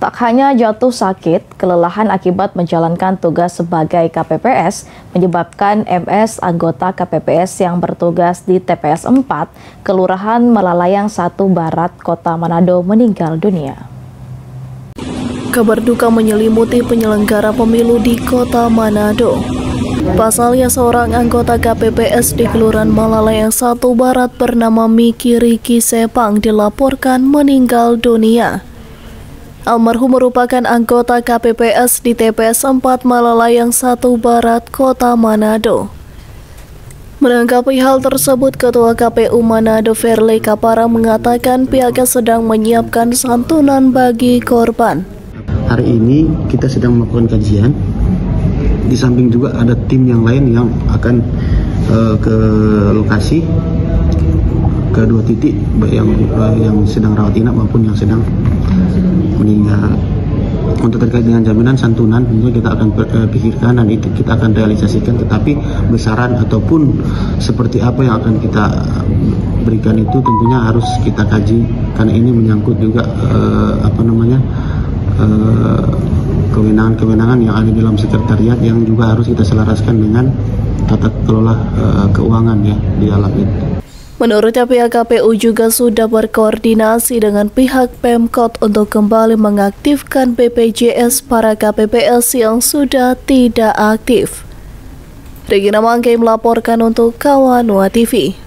Tak hanya jatuh sakit, kelelahan akibat menjalankan tugas sebagai KPPS menyebabkan MS anggota KPPS yang bertugas di TPS 4, Kelurahan Malalayang 1 Barat, Kota Manado meninggal dunia. Kabar duka menyelimuti penyelenggara pemilu di Kota Manado. Pasalnya seorang anggota KPPS di Kelurahan Malalayang 1 Barat bernama Miki Riki Sepang dilaporkan meninggal dunia. Almarhum merupakan anggota KPPS di TPS 4 Malalayang 1 Barat, Kota Manado. Menanggapi hal tersebut, Ketua KPU Manado Verle Kapara mengatakan pihaknya sedang menyiapkan santunan bagi korban. Hari ini kita sedang melakukan kajian. Di samping juga ada tim yang lain yang akan ke lokasi, ke dua titik, baik yang sedang rawat inap maupun yang sedang meninggal. Untuk terkait dengan jaminan santunan tentu kita akan pikirkan dan itu kita akan realisasikan, tetapi besaran ataupun seperti apa yang akan kita berikan itu tentunya harus kita kaji karena ini menyangkut juga kewenangan-kewenangan yang ada dalam sekretariat yang juga harus kita selaraskan dengan tata kelola keuangan ya di dalam itu. Menurutnya pihak KPU juga sudah berkoordinasi dengan pihak Pemkot untuk kembali mengaktifkan BPJS para KPPS yang sudah tidak aktif. Regina Mangke melaporkan untuk Kawanua TV.